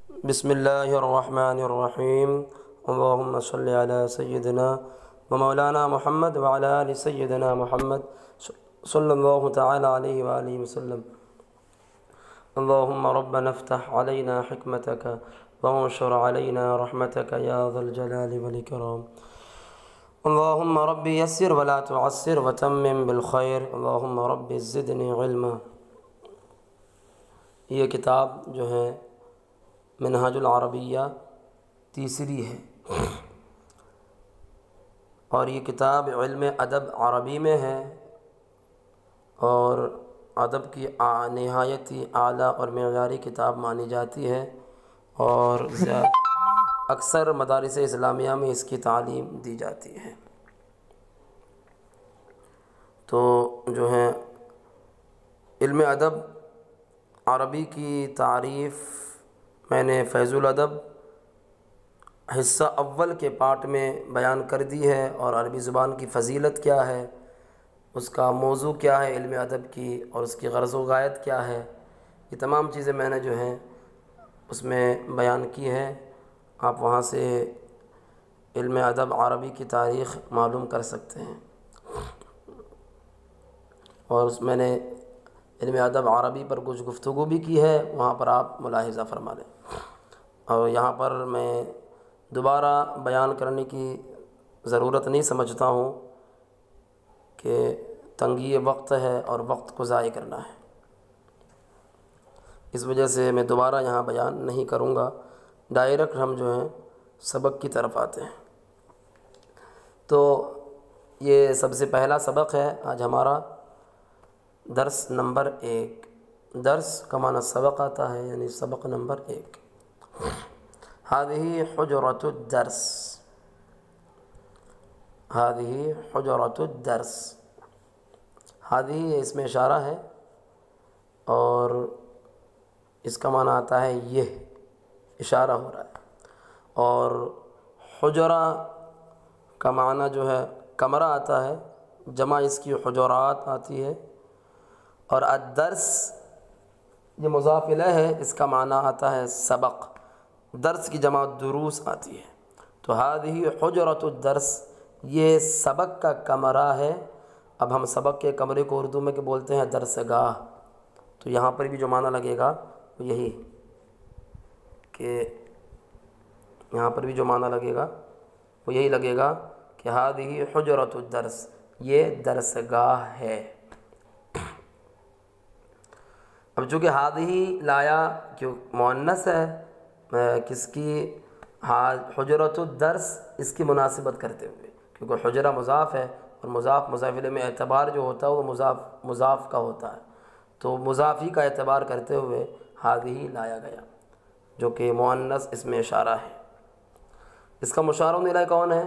بسم اللہ الرحمن الرحیم اللہم صلی علی سیدنا و مولانا محمد وعلی آل سیدنا محمد صلی اللہ تعالی علیہ وآلہ وسلم۔ اللہم ربنا افتح علینا حکمتک وانشر علینا رحمتک یا ذا الجلال والاکرام۔ اللہم رب یسر ولا تعسر وتمم بالخیر، اللہم رب زدنی علما۔ یہ کتاب جو ہے منہاج العربیہ تیسری ہے، اور یہ کتاب علم ادب عربی میں ہے، اور ادب کی نہایت ہی اعلیٰ اور معیاری کتاب مانی جاتی ہے، اور اکثر مدارس اسلامیہ میں اس کی تعلیم دی جاتی ہے۔ تو جو ہے علم ادب عربی کی تعریف میں نے فیض الادب حصہ اول کے پارٹ میں بیان کر دی ہے، اور عربی زبان کی فضیلت کیا ہے، اس کا موضوع کیا ہے علم ادب کی، اور اس کی غرض و غایت کیا ہے، یہ تمام چیزیں میں نے جو ہیں اس میں بیان کی ہے۔ آپ وہاں سے علم ادب عربی کی تاریخ معلوم کر سکتے ہیں، اور اس میں نے علم ادب عربی پر کچھ گفتگو بھی کی ہے، وہاں پر آپ ملاحظہ فرما لیں۔ اور یہاں پر میں دوبارہ بیان کرنے کی ضرورت نہیں سمجھتا ہوں کہ تنگی وقت ہے اور وقت کو ضائع کرنا ہے، اس وجہ سے میں دوبارہ یہاں بیان نہیں کروں گا، ڈائریکٹ ہم جو ہیں سبق کی طرف آتے ہیں۔ تو یہ سب سے پہلا سبق ہے آج ہمارا، درس نمبر 1۔ درس کا معنی سبق آتا ہے، یعنی سبق نمبر 1۔ هذه حجرۃ الدرس، هذه حجرۃ الدرس، هذه اس میں اشارہ ہے، اور اس کا معنی آتا ہے یہ، اشارہ ہو رہا ہے، اور حجرہ کا معنی جو ہے کمرہ آتا ہے، جمع اس کی حجرات آتی ہے، اور الدرس یہ مضاف الیہ ہے، اس کا معنی آتا ہے سبق، درس کی جمع دروس آتی ہے۔ تو هذه حجرۃ الدرس، یہ سبق کا کمرہ ہے۔ اب ہم سبق کے کمرے کو اردو میں بولتے ہیں درس گاہ، تو یہاں پر بھی جو معنی لگے گا وہ یہی کہ یہاں پر بھی جو معنی لگے گا وہ یہی لگے گا کہ هذه حجرۃ الدرس، یہ درس گاہ ہے۔ اب چونکہ ہادہی لایا کیوں مؤنث ہے، کس کی؟ حجرۃ الدرس، اس کی مناسبت کرتے ہوئے، کیونکہ حجرہ مضاف ہے، اور مضاف مضاف الیہ میں اعتبار جو ہوتا ہے وہ مضاف کا ہوتا ہے، تو مضافی کا اعتبار کرتے ہوئے ہادہی لایا گیا، جو کہ مؤنث اس میں اشارہ ہے۔ اس کا مشار الیہ کون ہے؟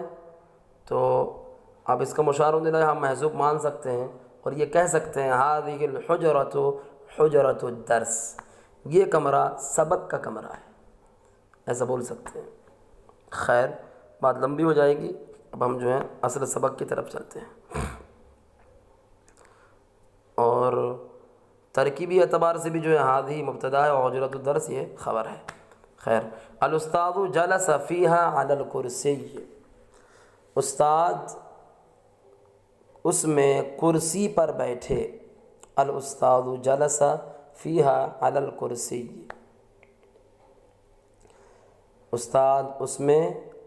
تو اب اس کا مشار الیہ ہم محذوف مان سکتے ہیں، اور یہ کہہ سکتے ہیں هذه الحجرۃ حجرۃ الدرس، یہ کمرہ سبق کا کمرہ ہے، ایسا بول سکتے ہیں۔ خیر، بات لمبی ہو جائے گی، اب ہم جو ہیں اصل سبق کی طرف چلتے ہیں، اور ترکیبی اعتبار سے بھی جو ہے ہادی مبتدا ہے اور حجرۃ الدرس یہ خبر ہے۔ خیر، الاستاذ جلس فیہا علی الکرسی، استاد اس میں کرسی پر بیٹھے، الاستاذ جلس فیہا علی الکرسی، استاد اس میں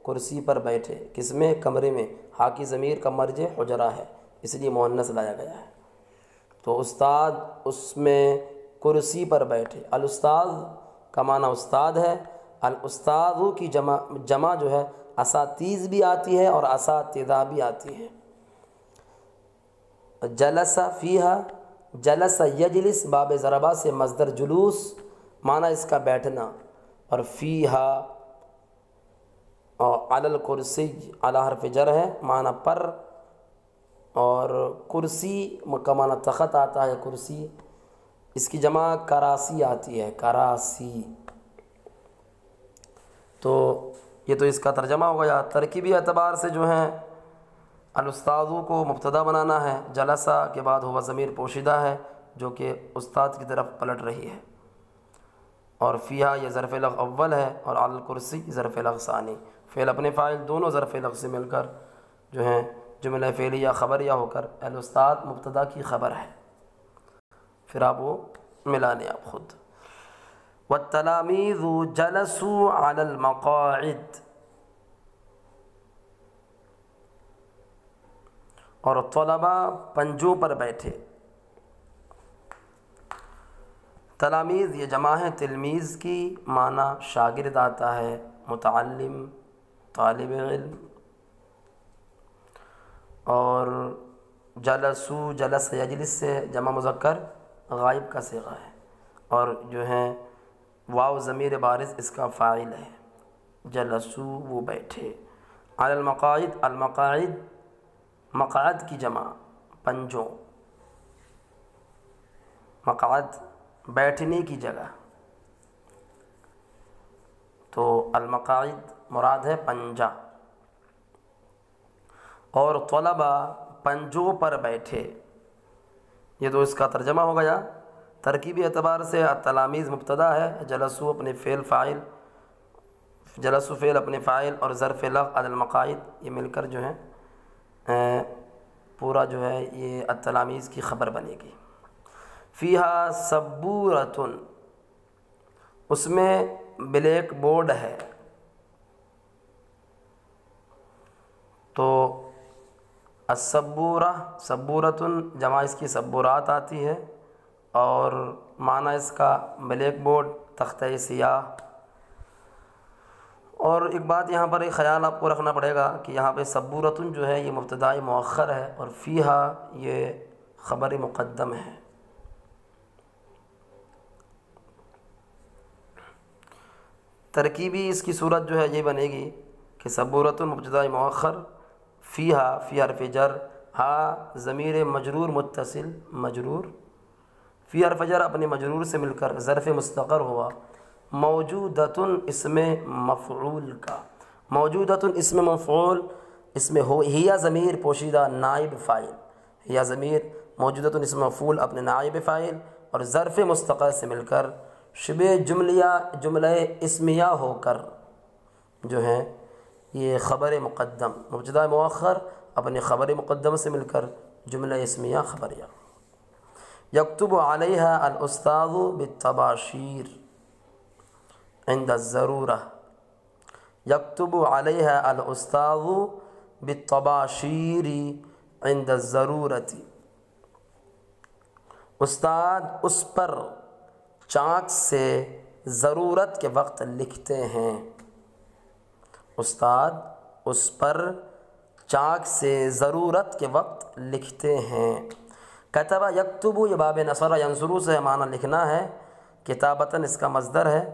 کرسی پر بیٹھے، کس میں؟ کمرے میں۔ ہا کی ضمیر کا مرجع حجرہ ہے، اس لیے مؤنث لایا گیا ہے۔ تو استاد اس میں کرسی پر بیٹھے، الاستاذ کا معنی استاد ہے، الاستاذ کی جمع جو ہے اساتذ بھی آتی ہے اور اساتذہ بھی آتی ہے۔ جلس فیہا، جلس یجلس، باب ضربہ سے مصدر جلوس، معنی اس کا بیٹھنا، اور فیہا اور علی الکرسی، علی حرف جر ہے، معنی پر، اور کرسی کا معنی تخت آتا ہے، کرسی، اس کی جمع کراسی آتی ہے، کراسی۔ تو یہ تو اس کا ترجمہ ہو گیا۔ ترکیبی اعتبار سے جو ہیں الاستاذ کو مبتدا بنانا ہے، جلسہ کے بعد ہوا ضمیر پوشیدہ ہے جو کہ استاد کی طرف پلٹ رہی ہے، اور فیہا یہ ظرف لغ اول ہے، اور علی الکرسی ظرف لغ ثانی۔ فعل اپنے فاعل دونوں ظرف لغ سے مل کر جو ہیں جملہ فعلیہ خبریہ ہو کر الاستاد مبتدا کی خبر ہے۔ پھر آپ وہ ملا لیں آپ خود۔ والتلاميذ جلسوا على المقاعد، اور طلباء پنجوں پر بیٹھے۔ تلاميذ یہ جمع ہے تلمیذ کی، معنی شاگرد آتا ہے، متعلم، طالب علم۔ اور جلسو، جلس یجلس سے جمع مذکر غائب کا صیغہ ہے، اور جو ہے واو ضمیر بارز اس کا فاعل ہے۔ جلسو وہ بیٹھے، علی المقاعد، المقاعد مقعد کی جمع پنجوں، مقعد بیٹھنے کی جگہ، تو المقاعد مراد ہے پنجہ۔ اور طلباء پنجوں پر بیٹھے، یہ تو اس کا ترجمہ ہو گیا۔ ترکیبی اعتبار سے التلاميذ مبتدا ہے، جلسو اپنے فعل فاعل، جلسو فعل اپنے فاعل، اور ظرف لغ علی المقاعد یہ مل کر جو ہے پورا جو ہے یہ التلاميذ کی خبر بنے گی۔ فیہا سبورۃ، اس میں بلیک بورڈ ہے، تو السبورہ سبورۃ جمع اس کی سبورات آتی ہے، اور معنی اس کا بلیک بورڈ، تختہ سیاہ۔ اور ایک بات یہاں پر ایک خیال آپ کو رکھنا پڑے گا کہ یہاں پہ سبورۃ جو ہے یہ مبتداء مؤخر ہے، اور فیہا یہ خبر مقدم ہے۔ ترکیبی اس کی صورت جو ہے یہ بنے گی کہ سبورۃ مبتداء مؤخر، فیہا فی حرف جر، ہا ضمیر مجرور متصل مجرور، فی حرف جر اپنے مجرور سے مل کر ظرف مستقر ہوا، موجودۃ اسم مفعول کا، موجودۃ اسم مفعول، اس میں ہیا ضمیر پوشیدہ نائب فاعل، ہیا ضمیر موجودۃ اسم مفعول اپنے نائب فاعل اور ظرف مستقر سے مل کر شبہ جملہ اسمیہ ہو کر جو ہے یہ خبر مقدم، مبتدا مؤخر اپنے خبر مقدم سے مل کر جملہ اسمیہ خبریہ۔ یکتب علیہا الاستاذ بالطباشیر عند الضرورہ، یکتب علیہا الاستاذ بالطباشیر عند الضرورۃ، استاد اس پر چاک سے ضرورت کے وقت لکھتے ہیں، استاد اس پر چاک سے ضرورت کے وقت لکھتے ہیں۔ کتبہ یکتب یہ باب نصر ینصر سے معنی لکھنا ہے، کتابتاً اس کا مصدر ہے،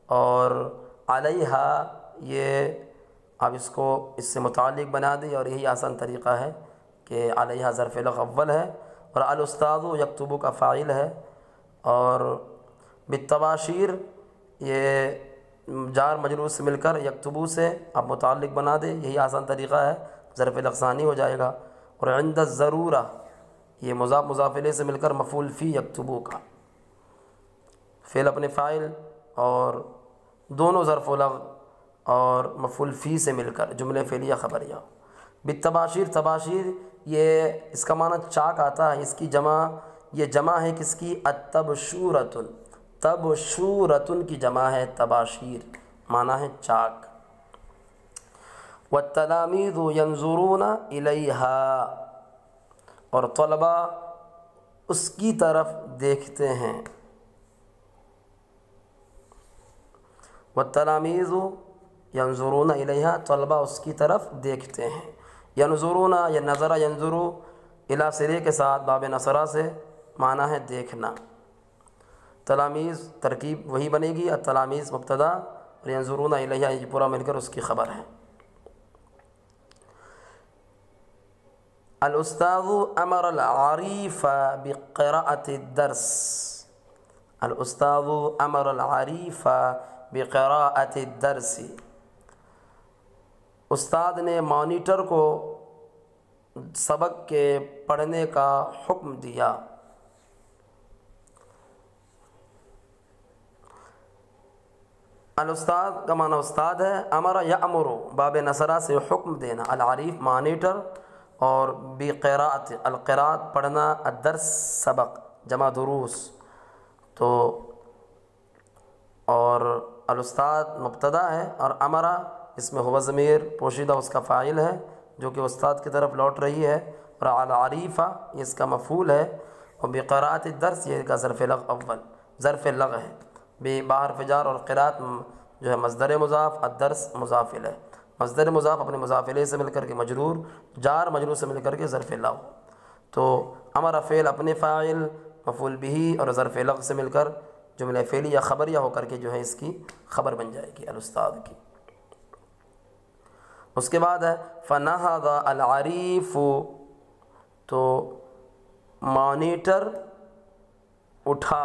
اور علیہا یہ اب اس کو اس سے متعلق بنا دی، اور یہی آسان طریقہ ہے کہ علیہا ظرف لغ اول ہے، اور الاستاذ یکتب کا فاعل ہے، اور بالطباشیر یہ جار مجرور سے مل کر یکتبو سے اب متعلق بنا دے، یہی آسان طریقہ ہے، ظرف لغ ثانی ہو جائے گا۔ اور عند الضرورہ یہ مضاف مضاف الیہ سے مل کر مفعول فی یکتبو کا، فعل اپنے فاعل اور دونوں ظرف لغ اور مفعول فی سے مل کر جملہ فعلیہ خبریہ۔ بالطباشیر تباشیر یہ اس کا معنی چاک آتا ہے، اس کی جمع یہ جمع ہے کس کی؟ التبشورۃ، تبشورۃ کی جمع ہے تباشیر، معنی ہے چاک۔ والتلاميذ ينظرون إليها، اور طلباء اس کی طرف دیکھتے ہیں۔ والتلاميذ ينظرون إليها، طلباء اس کی طرف دیکھتے ہیں۔ ينظرون یہ نظر ينظر الی صلے کے ساتھ باب نصرہ سے معنی ہے دیکھنا۔ تلاميذ ترکیب وہی بنے گی، التلاميذ مبتدا اور ينظرون إليها یہ پورا مل کر اس کی خبر ہے۔ الاستاذ امر العریف بقراءة الدرس، الاستاذ امر العریف بقراءة الدرس، استاد نے مانیٹر کو سبق کے پڑھنے کا حکم دیا۔ الاستاذ کا معنی استاد ہے، امر یامر باب نصرہ سے حکم دینا، العریف مانیٹر، اور بقراءت القراءت پڑھنا، الدرس سبق جمع دروس، تو اور الاستاد مبتدا ہے، اور امرا اس میں ہوا ضمیر پوشیدہ اس کا فاعل ہے جو کہ استاد کی طرف لوٹ رہی ہے، اور العریفہ یہ اس کا مفعول ہے، اور بقراءت الدرس یہ کا ظرف لغو اول ظرف لغو ہے، بحرف جار، اور قراءت جو ہے مصدر مضاف، الدرس مضاف الیہ، مصدر مضاف اپنے مضاف الیہ سے مل کر کے مجرور، جار مجرور سے مل کر کے ظرف لغو، تو امر فعل اپنے فاعل، مفعول بہ اور ظرف لغو سے مل کر جملہ فعلی یا خبریہ ہو کر کے جو ہے اس کی خبر بن جائے گی الاستاذ کی۔ اس کے بعد ہے فنہض العریف، تو مانیٹر اٹھا،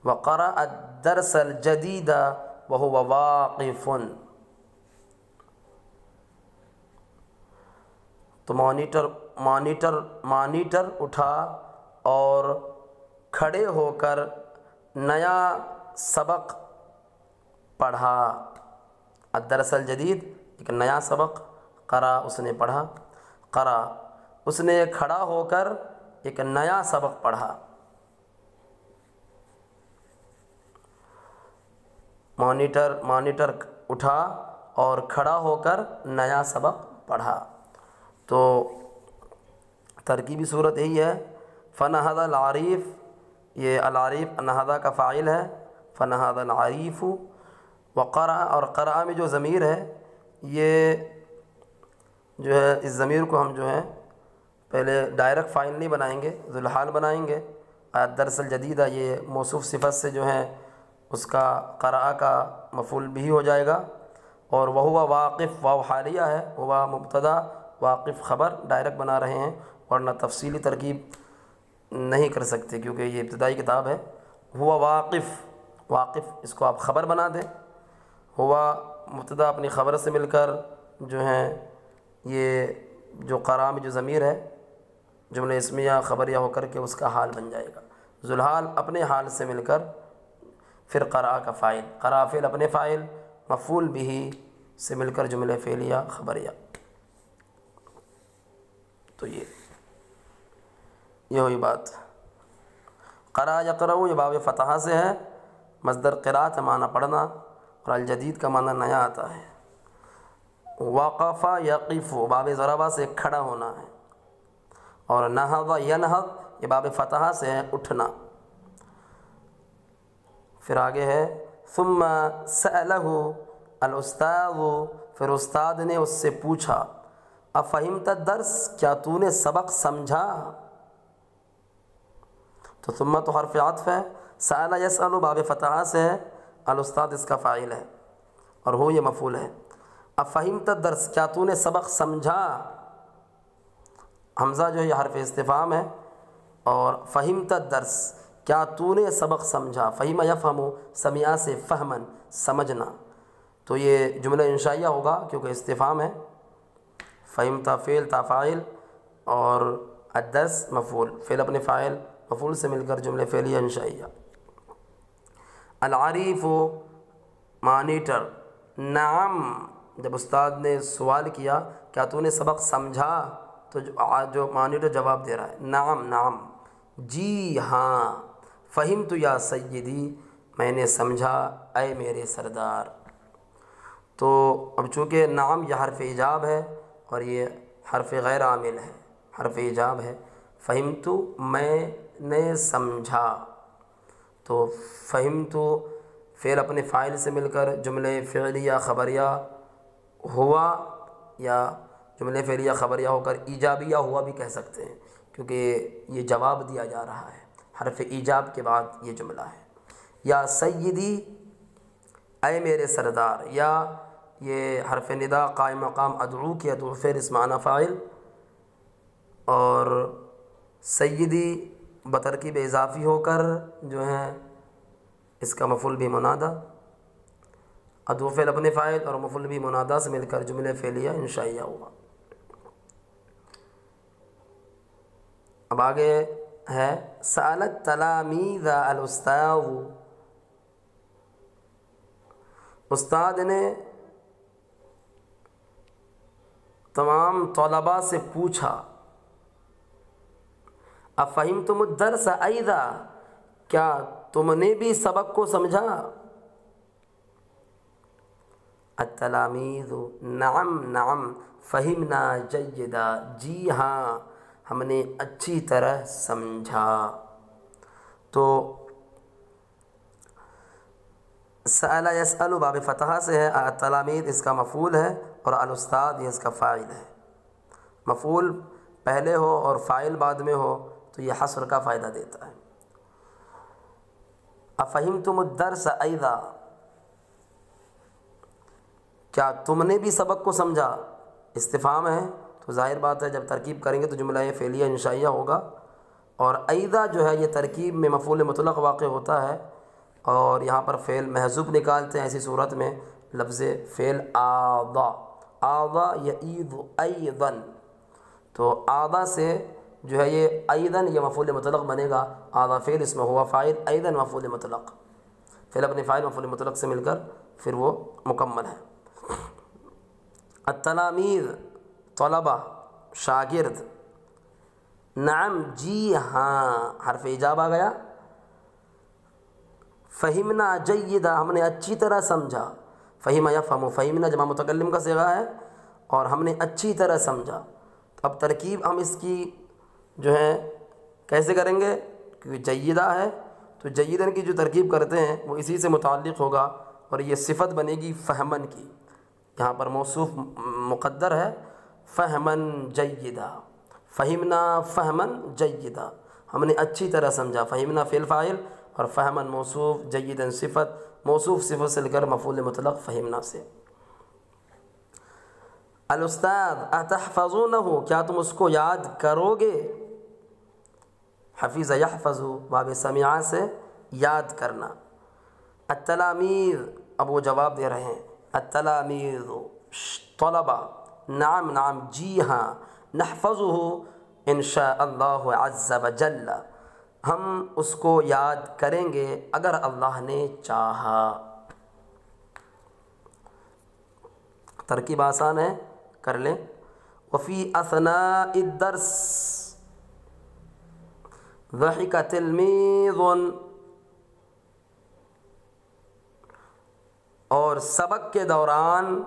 وقرأ الدرس الجدید وهو واقف، تو مانیٹر اٹھا اور کھڑے ہو کر نیا سبق پڑھا، الدرس الجدید ایک نیا سبق، قرأ اس نے پڑھا، قرأ اس نے کھڑا ہو کر ایک نیا سبق پڑھا، مانیٹر اٹھا اور کھڑا ہو کر نیا سبق پڑھا، تو ترکیبی صورت یہی ہے، فنہض العریف، یہ العریف نہض کا فاعل ہے، فنہض العریف، وقرأ اور قرأ میں جو ضمیر ہے یہ جو ہے اس ضمیر کو ہم جو ہے پہلے ڈائریکٹ فاعل نہیں بنائیں گے، ذوالحال بنائیں گے، الدرس الجدیدہ یہ موصوف صفت سے جو ہے اس کا قرأ کا مفعول بھی ہو جائے گا، اور وہو واقف واو حالیہ ہے، ہوا مبتدا واقف خبر ڈائریکٹ بنا رہے ہیں، ورنہ تفصیلی ترکیب نہیں کر سکتے کیونکہ یہ ابتدائی کتاب ہے، ہوا واقف اس کو آپ خبر بنا دیں، ہوا مبتدا اپنی خبر سے مل کر جو ہے یہ جو قرأ میں جو ضمیر ہے جملہ اسمیہ خبریہ ہو کر کے اس کا حال بن جائے گا، ذوالحال اپنے حال سے مل کر پھر قرأ کا فاعل، قرأ فعل اپنے فاعل، مفعول بہ سے مل کر جملہ فعلیہ خبریہ، تو یہ ہوئی بات۔ قرأ یقرأ یہ باب فتحہ سے ہے، مصدر قراءت معنی پڑھنا، اور الجدید کا معنی نیا آتا ہے، وقف یقف باب ضربہ سے کھڑا ہونا ہے، اور نہض ینہض یہ باب فتحہ سے ہے اٹھنا، پھر آگے ہے ثم سألہ الاستاذ، پھر استاد نے اس سے پوچھا، افہمت الدرس کیا تو نے سبق سمجھا، تو ثم تو حرف عطف ہے، سأل یسأل باب فتحہ سے ہے، الاستاذ اس کا فاعل ہے اور ہو یہ مفعول ہے، افہمت الدرس کیا تو نے سبق سمجھا، حمزہ جو ہے یہ حرف استفہام ہے، اور فہمت الدرس کیا تو نے سبق سمجھا، فہم یفہم سمع سے فہمن سمجھنا، تو یہ جملہ انشائیہ ہوگا کیونکہ استفہام ہے، فہمت فعل تا فاعل اور الدرس مفعول، فعل اپنے فاعل مفعول سے مل کر جملہ فعلیہ انشائیہ۔ العریف مانیٹر، نعم جب استاد نے سوال کیا کیا تو نے سبق سمجھا، تو جو مانیٹر جواب دے رہا ہے نعم نعم، جی ہاں، فہمت یا سیدی میں نے سمجھا اے میرے سردار، تو اب چونکہ نعم یہ حرف ایجاب ہے اور یہ حرف غیر عامل ہے، حرف ایجاب ہے، فہمت میں نے سمجھا، تو فہمت فعل اپنے فاعل سے مل کر جملہ فعلیہ خبریہ ہوا، یا جملہ فعلیہ خبریہ ہو کر ایجابیہ ہوا بھی کہہ سکتے ہیں کیونکہ یہ جواب دیا جا رہا ہے، حرف ایجاب کے بعد یہ جملہ ہے، یا سیدی اے میرے سردار، یا یہ حرف ندا قائم مقام ادعو کی، ادعو فعل اس معنی فاعل، اور سیدی بترکیب اضافی ہو کر جو ہے اس کا مفعول بھی منادہ، ادعو فعل اپنے فاعل اور مفعول بھی منادہ سے مل کر جملہ فعلیہ انشائیہ ہوا۔ اب آگے ہے سألت تلامیذ الاستاذ، استاد نے تمام طلباء سے پوچھا افہمتم الدرس ایضا، کیا تم نے بھی سبق کو سمجھا؟ التلاميذ نعم نعم فہمنا جیدا، جی ہاں ہم نے اچھی طرح سمجھا۔ تو سأل یسأل باب فتحہ سے ہے، التلاميذ اس کا مفعول ہے اور الاستاد یہ اس کا فاعل ہے۔ مفعول پہلے ہو اور فاعل بعد میں ہو تو یہ حصر کا فائدہ دیتا ہے۔ افہمتم الدرس ایضا، کیا تم نے بھی سبق کو سمجھا؟ استفہام ہے تو ظاہر بات ہے جب ترکیب کریں گے تو جملہ یہ فعلیہ انشائیہ ہوگا، اور ایضا جو ہے یہ ترکیب میں مفعول مطلق واقع ہوتا ہے، اور یہاں پر فعل محذوف نکالتے ہیں۔ ایسی صورت میں لفظ فعل آضا، آضا یعیض ایضا، تو آضا سے جو ہے یہ ایضاً یہ مفعول مطلق بنے گا۔ آضا فعل اس میں ہوا فاعل، ایضاً مفعول مطلق، فعل اپنے فاعل مفعول مطلق سے مل کر پھر وہ مکمل ہے۔ التلاميذ طلبہ شاگرد، نعم جی ہاں حرف ایجاب آ گیا، فہمنا جیدہ ہم نے اچھی طرح سمجھا، فہم یفہم، فہمنا جمع متکلم کا صیغہ ہے اور ہم نے اچھی طرح سمجھا۔ اب ترکیب ہم اس کی جو ہے کیسے کریں گے، کیونکہ جیدہ ہے تو جیدن کی جو ترکیب کرتے ہیں وہ اسی سے متعلق ہوگا، اور یہ صفت بنے گی فہمن کی، یہاں پر موصوف مقدر ہے فہمن جیدہ، فہمنا فہمن جیدہ ہم نے اچھی طرح سمجھا، فہمنا فعل فاعل اور فہمن موصوف، جیدن صفت، موصوف صفت سے لے کر مفعول مطلق فہمنا سے۔ الاستاذ اتحفظونہ، کیا تم اس کو یاد کرو گے؟ حفظ یحفظ باب سمعہ سے یاد کرنا۔ التلاميذ اب وہ جواب دے رہے ہیں، التلاميذ طلبہ، نعم نعم جی ہاں، نحفظه ان شاء اللہ عز وجل، ہم اس کو یاد کریں گے اگر اللہ نے چاہا۔ ترکیب آسان ہے، کر لیں۔ وفی اثناء الدرس ضحک تلمیذ، اور سبق کے دوران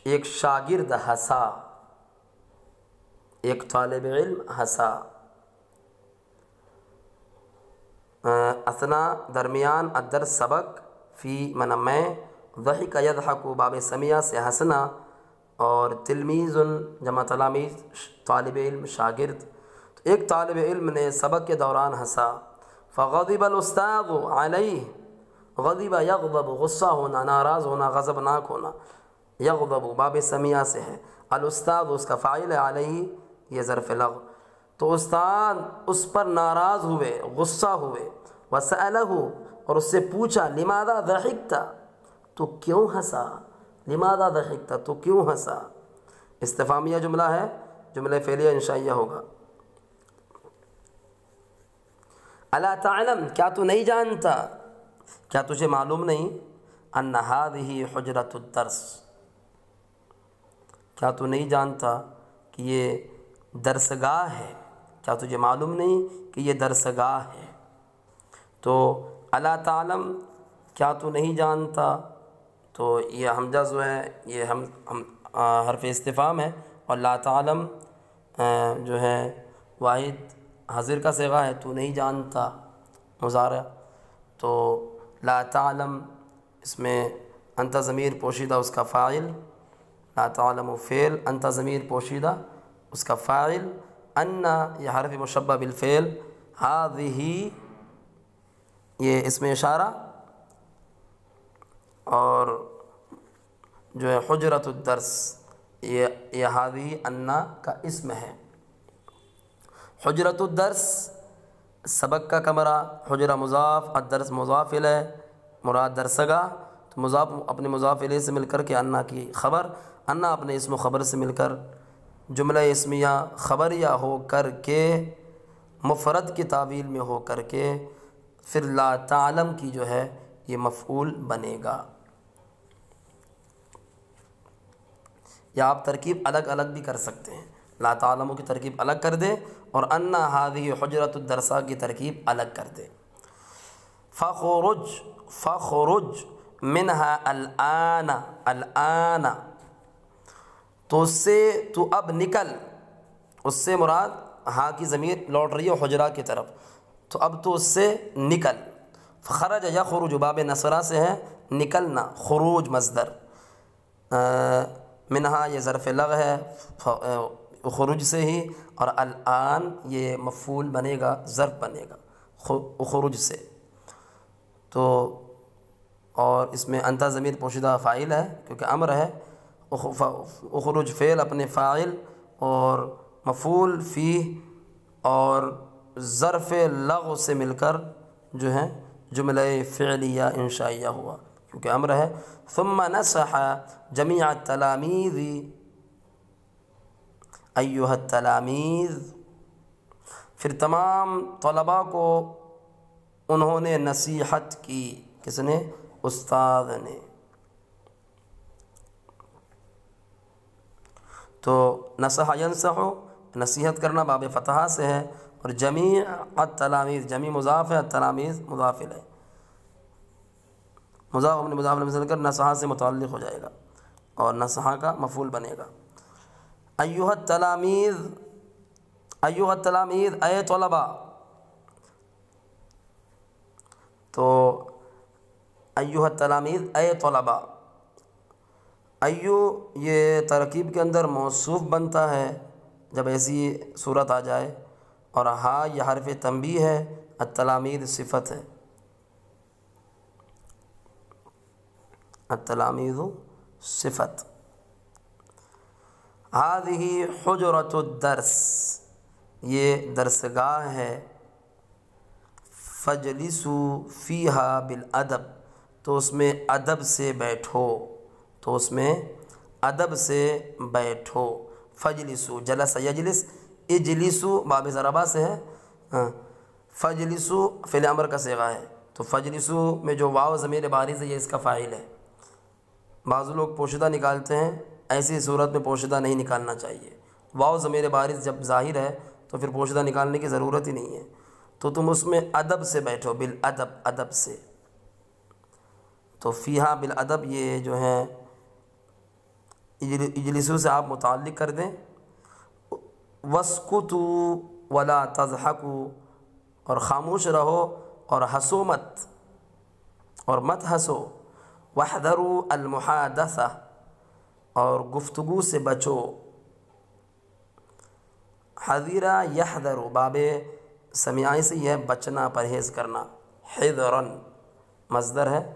ایک شاگرد ہنسا، ایک طالب علم ہنسا۔ اثنا درمیان، الدرس سبق، فی من میں، ضحک یضحک باب سمیہ سے ہنسنا، اور تلمیذ جمع تلامیذ طالب علم شاگرد، تو ایک طالب علم نے سبق کے دوران ہنسا۔ فغضب الاستاذ علیہ، غضب یغضب غصہ ہونا، ناراض ہونا، غضبناک ہونا، یغضب باب سمیہ سے ہے، الاستاذ اس کا فاعل ہے، علیہ یہ ظرف لغو، تو استاد اس پر ناراض ہوئے، غصہ ہوئے، وسألہ اور اس سے پوچھا، لماذا ضحکت تو کیوں ہنسا، لماذا ضحکت تو کیوں ہنسا، استفہامیہ جملہ ہے، جملہ فعلیہ انشائیہ ہوگا۔ الا تعلم کیا تو نہیں جانتا، کیا تجھے معلوم نہیں، ان هذه حجرۃ الدرس، کیا تو نہیں جانتا کہ یہ درسگاہ ہے، کیا تجھے معلوم نہیں کہ یہ درسگاہ ہے۔ تو الا تعلم کیا تو نہیں جانتا، تو یہ حمزہ جو ہے یہ ہم حرف استفہام ہے، اور لا تعلم جو ہے واحد حاضر کا صیغہ ہے، تو نہیں جانتا مضارع، تو لا تعلم اس میں انت ضمیر پوشیدہ اس کا فاعل، لا تعلم فعل، انت ضمیر پوشیدہ اس کا فاعل، ان یہ حرف مشبہ بالفعل، هذه یہ اس میں اشارہ، اور جو ہے حجرۃ الدرس یہ هذه ان کا اسم ہے۔ حجرۃ الدرس سبق کا کمرہ، حجرہ مضاف، الدرس مضاف الیہ، مراد درسگاہ، تو مضاف اپنے مضاف الیہ سے مل کر کے انا کی خبر، انا اپنے اسم و خبر سے مل کر جملہ اسمیہ خبریہ ہو کر کے مفرد کی تعویل میں ہو کر کے پھر لا تعلم کی جو ہے یہ مفعول بنے گا۔ یا آپ ترکیب الگ الگ بھی کر سکتے ہیں، لا تعلموا کی ترکیب الگ کر دیں اور ان هذه حجرۃ الدرسہ کی ترکیب الگ کر دیں۔ فخرج منها الآن، الآن تو اس سے تو اب نکل، اس سے مراد ہاں کی ضمیر لوٹ رہی ہے حجرہ کی طرف، تو اب تو اس سے نکل۔ خرج یخرج باب نصرہ سے ہے نکلنا، خروج مصدر، منہا یہ ظرف لغ ہے خروج سے ہی، اور الآن یہ مفعول بنے گا، ظرف بنے گا خروج سے۔ تو اور اس میں انت ضمیر پوشیدہ فاعل ہے کیونکہ امر ہے، اخرج فعل اپنے فاعل اور مفعول فیہ اور ظرف لغو سے مل کر جو ہے جملہ فعلیہ انشائیہ ہوا کیونکہ امر ہے۔ ثم نصح جمیع التلاميذ ایھا التلاميذ، پھر تمام طلباء کو انہوں نے نصیحت کی، کس نے؟ استاد نے۔ تو نصح ینصح نصیحت کرنا باب فتحہ سے ہے، اور جمیع التلاميذ جمیع مضاف ہے، التلاميذ مضاف ہے، مضاف اپنے مضاف مثل کر نصح سے متعلق ہو جائے گا اور نصح کا مفعول بنے گا۔ ایھا التلاميذ، ایھا التلاميذ اے طلباء، تو ایھا التلاميذ اے طلباء، ایو یہ ترکیب کے اندر موصوف بنتا ہے جب ایسی صورت آ جائے، اور ہا یہ حرف تنبیہ ہے، التلاميذ صفت ہے، التلاميذ صفت۔ هذه حجرۃ الدرس، یہ درسگاہ ہے، فجلسوا فیہا بالادب، تو اس میں ادب سے بیٹھو، تو اس میں ادب سے بیٹھو۔ فجلسوا جلس یجلس، اجلسوا باب ضربہ سے ہے، فجلسوا فعل امر کا صیغہ ہے، تو فجلسوا میں جو واو ضمیر بارز ہے یہ اس کا فاعل ہے۔ بعض لوگ پوشیدہ نکالتے ہیں، ایسی صورت میں پوشیدہ نہیں نکالنا چاہیے، واو ضمیر بارز جب ظاہر ہے تو پھر پوشیدہ نکالنے کی ضرورت ہی نہیں ہے، تو تم اس میں ادب سے بیٹھو، بالادب ادب سے۔ تو فیہا بالادب یہ جو ہے اجلسوا سے آپ متعلق کر دیں، واسکتوا ولا تضحکوا، اور خاموش رہو اور ہنسو مت، اور مت ہنسو، واحذروا المحادثہ، اور گفتگو سے بچو۔ حذرا یحذر باب سمیعی سے یہ بچنا، پرہیز کرنا، حذرن مصدر ہے،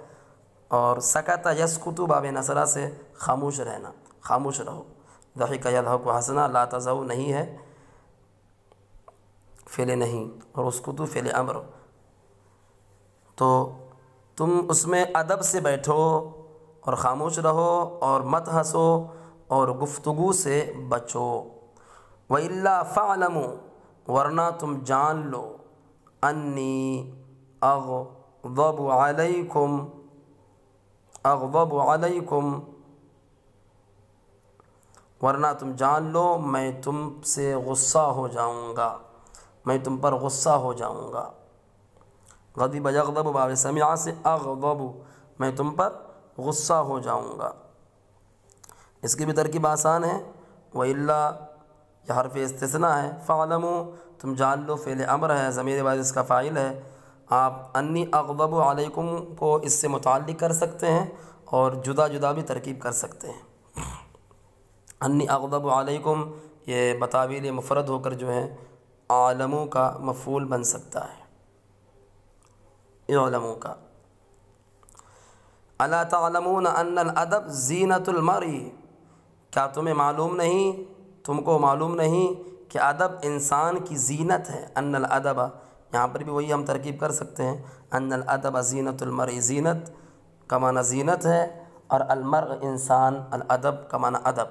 اور سکت یسکت باب نصرہ سے خاموش رہنا، خاموش رہو۔ ضحک یضحک حسنا، لا تضحوا نہیں ہے فعل نہیں، اور اسکتوا فعل امر، تو تم اس میں ادب سے بیٹھو اور خاموش رہو اور مت ہنسو اور گفتگو سے بچو۔ وَإِلَّا فَاعْلَمُوا، ورنہ تم جان لو، انی اغضب علیکم، اغضب علیکم، ورنہ تم جان لو میں تم سے غصہ ہو جاؤں گا، میں تم پر غصہ ہو جاؤں گا۔ غضب یغضب باب سمع سے اغضب، میں تم پر غصہ ہو جاؤں گا۔ اس کی بھی ترکیب آسان ہے، وَإِلَّا یہ حرف استثناء ہے، فَاعْلَمُوا تم جان لو فعل امر ہے، ضمیر بارز اس کا فاعل ہے، آپ انی اغضب علیکم کو اس سے متعلق کر سکتے ہیں اور جدا جدا بھی ترکیب کر سکتے ہیں۔ انی اغضب علیکم یہ بتاویل مفرد ہو کر جو ہے عالموں کا مفعول بن سکتا ہے، علموں کا۔ الا تعلمون ان الادب زینۃ المرء، کیا تمہیں معلوم نہیں، تم کو معلوم نہیں کہ ادب انسان کی زینت ہے۔ ان الادب یہاں پر بھی وہی ہم ترکیب کر سکتے ہیں، ان الادب زینۃ المرء، زینت کا معنی زینت ہے، اور المرء انسان، الادب کا معنی ادب۔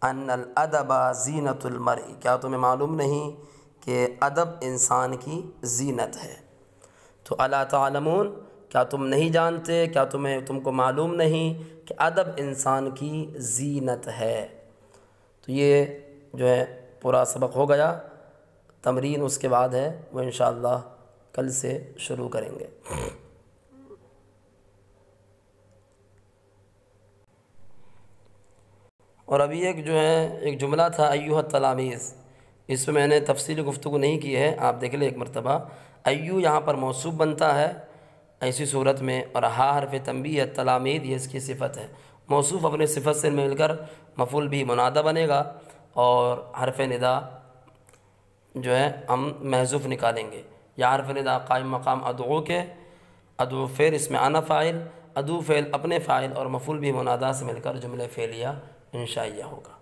ان الادب زینۃ المرء، کیا تمہیں معلوم نہیں کہ ادب انسان کی زینت ہے۔ تو الا تعلمون کیا تم نہیں جانتے، کیا تم کو معلوم نہیں کہ ادب انسان کی زینت ہے۔ تو یہ جو ہے پورا سبق ہو گیا. تمرین اس کے بعد ہے، وہ انشاءاللہ کل سے شروع کریں گے. اور ابھی ایک جو ہے ایک جملہ تھا ایھا التلامیذ، اس پہ میں نے تفصیلی گفتگو نہیں کی ہے، آپ دیکھ لیں ایک مرتبہ. ایو یہاں پر موصوف بنتا ہے ایسی صورت میں، اور ہا حرف تنبیہ ہے، تلامیذ یہ اس کی صفت ہے. موصوف اپنے صفت سے مل کر مفعول بھی منادہ بنے گا، اور حرف ندا جو ہے ہم محذوف نکالیں گے. یا حرف ندا قائم مقام ادعو کے، ادعو فعل اس میں انا فاعل، ادعو فعل اپنے فاعل، اور مفعول بھی منادہ سے مل کر جملہ فعلیہ انشائیہ ہوگا.